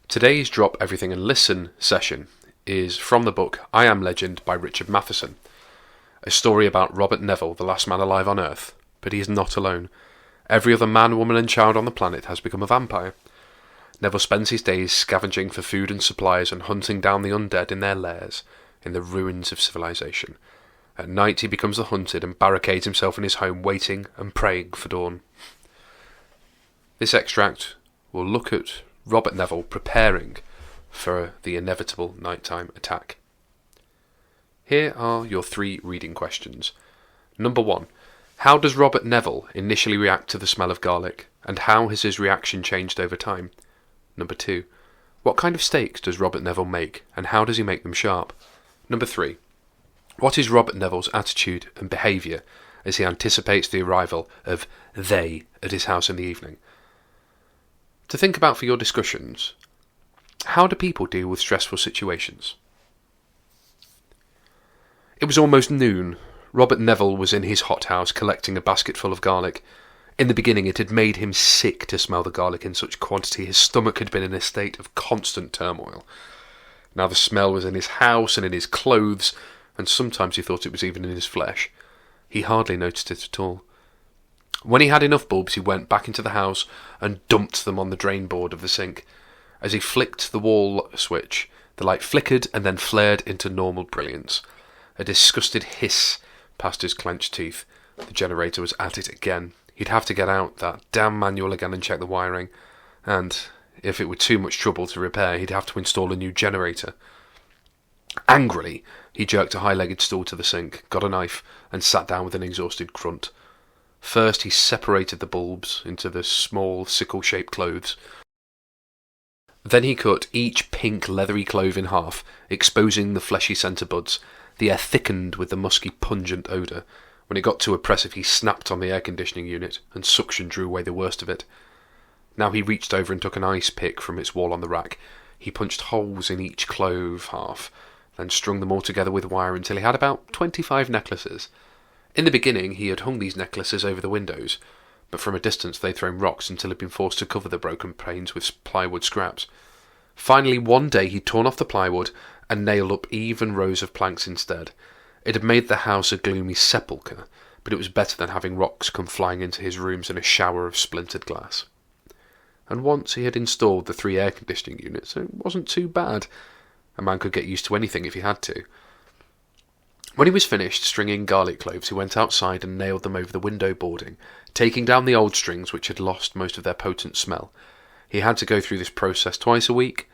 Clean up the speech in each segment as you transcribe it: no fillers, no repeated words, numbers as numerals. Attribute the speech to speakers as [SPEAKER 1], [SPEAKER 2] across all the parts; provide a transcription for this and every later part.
[SPEAKER 1] Today's Drop Everything and Listen session is from the book I Am Legend by Richard Matheson, a story about Robert Neville, the last man alive on Earth, but he is not alone. Every other man, woman and child on the planet has become a vampire. Neville spends his days scavenging for food and supplies and hunting down the undead in their lairs, in the ruins of civilization. At night he becomes the hunted and barricades himself in his home, waiting and praying for dawn. This extract will look at Robert Neville preparing for the inevitable nighttime attack. Here are your 3 reading questions. Number 1. How does Robert Neville initially react to the smell of garlic, and how has his reaction changed over time? Number 2. What kind of steaks does Robert Neville make, and how does he make them sharp? Number 3. What is Robert Neville's attitude and behaviour as he anticipates the arrival of they at his house in the evening? To think about for your discussions, how do people deal with stressful situations? It was almost noon. Robert Neville was in his hothouse collecting a basket full of garlic. In the beginning it had made him sick to smell the garlic in such quantity. His stomach had been in a state of constant turmoil. Now the smell was in his house and in his clothes, and sometimes he thought it was even in his flesh. He hardly noticed it at all. When he had enough bulbs, he went back into the house and dumped them on the drain board of the sink. As he flicked the wall switch, the light flickered and then flared into normal brilliance. A disgusted hiss passed his clenched teeth. The generator was at it again. He'd have to get out that damn manual again and check the wiring. And, if it were too much trouble to repair, he'd have to install a new generator. Angrily, he jerked a high-legged stool to the sink, got a knife, and sat down with an exhausted grunt. First he separated the bulbs into the small sickle-shaped cloves. Then he cut each pink leathery clove in half, exposing the fleshy centre buds. The air thickened with the musky, pungent odour. When it got too oppressive, he snapped on the air conditioning unit, and suction drew away the worst of it. Now he reached over and took an ice pick from its wall on the rack. He punched holes in each clove half, then strung them all together with wire until he had about 25 necklaces. In the beginning, he had hung these necklaces over the windows, but from a distance they'd thrown rocks until he'd been forced to cover the broken panes with plywood scraps. Finally, one day he'd torn off the plywood and nailed up even rows of planks instead. It had made the house a gloomy sepulchre, but it was better than having rocks come flying into his rooms in a shower of splintered glass. And once he had installed the 3 air conditioning units, it wasn't too bad. A man could get used to anything if he had to. When he was finished stringing garlic cloves, he went outside and nailed them over the window boarding, taking down the old strings which had lost most of their potent smell. He had to go through this process twice a week.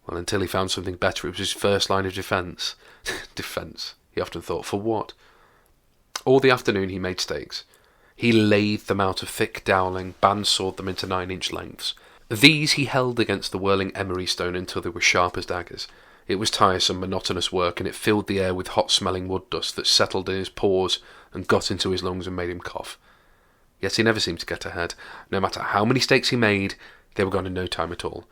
[SPEAKER 1] Well, until he found something better, it was his first line of defence. Defence, he often thought, for what? All the afternoon he made steaks. He lathed them out of thick dowling, bandsawed them into 9-inch lengths. These he held against the whirling emery stone until they were sharp as daggers. It was tiresome, monotonous work, and it filled the air with hot-smelling wood dust that settled in his pores and got into his lungs and made him cough. Yet he never seemed to get ahead. No matter how many steaks he made, they were gone in no time at all.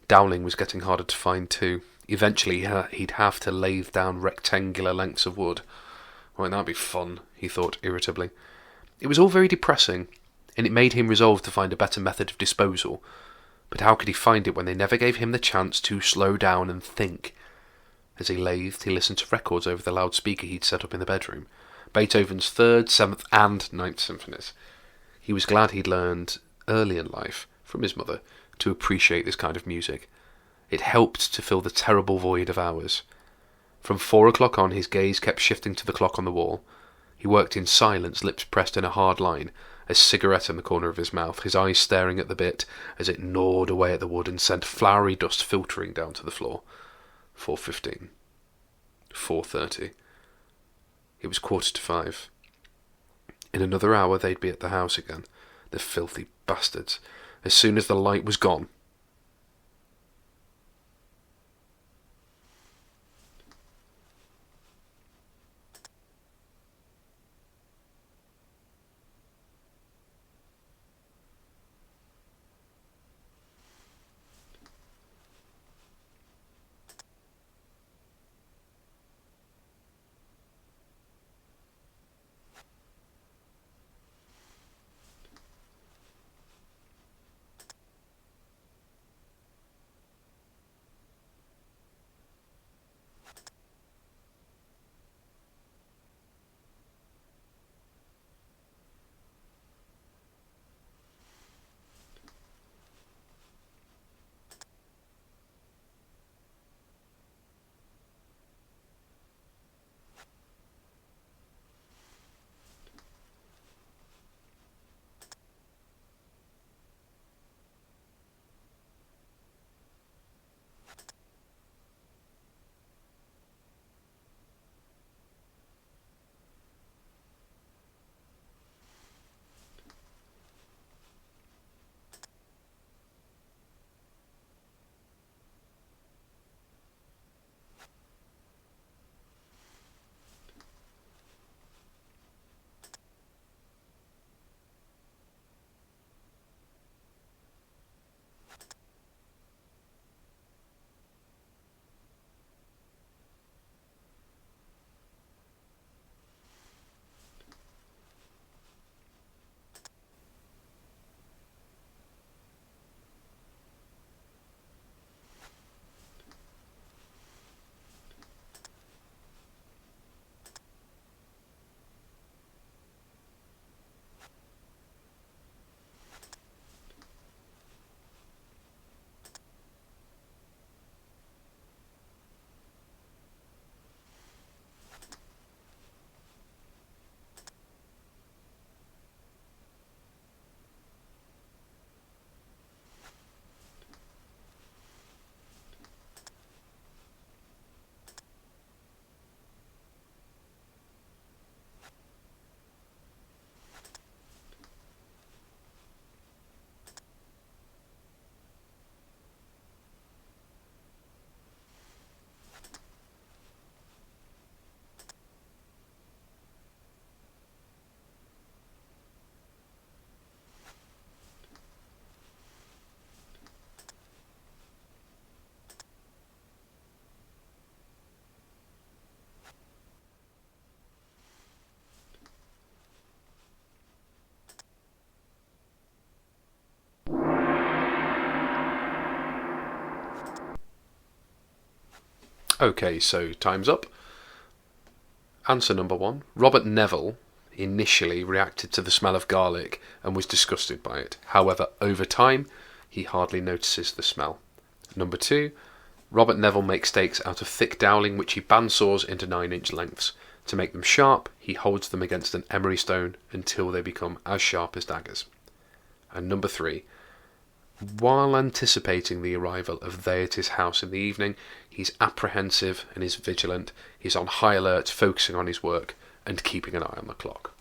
[SPEAKER 1] Dowling was getting harder to find too. Eventually he'd have to lathe down rectangular lengths of wood. Won't that be fun, he thought irritably. It was all very depressing, and it made him resolve to find a better method of disposal. But how could he find it when they never gave him the chance to slow down and think? As he lathed, he listened to records over the loudspeaker he'd set up in the bedroom. Beethoven's 3rd, 7th and 9th symphonies. He was glad he'd learned early in life, from his mother, to appreciate this kind of music. It helped to fill the terrible void of hours. From 4 o'clock on, his gaze kept shifting to the clock on the wall. He worked in silence, lips pressed in a hard line, a cigarette in the corner of his mouth, his eyes staring at the bit as it gnawed away at the wood and sent floury dust filtering down to the floor. 4:15. 4:30. It was 4:45. In another hour they'd be at the house again. The filthy bastards. As soon as the light was gone, Okay, so time's up. Answer number 1. Robert Neville initially reacted to the smell of garlic and was disgusted by it. However, over time, he hardly notices the smell. Number 2. Robert Neville makes stakes out of thick dowling which he bandsaws into 9-inch lengths. To make them sharp, he holds them against an emery stone until they become as sharp as daggers. And number 3. While anticipating the arrival of they at his house in the evening, he's apprehensive and is vigilant. He's on high alert, focusing on his work and keeping an eye on the clock.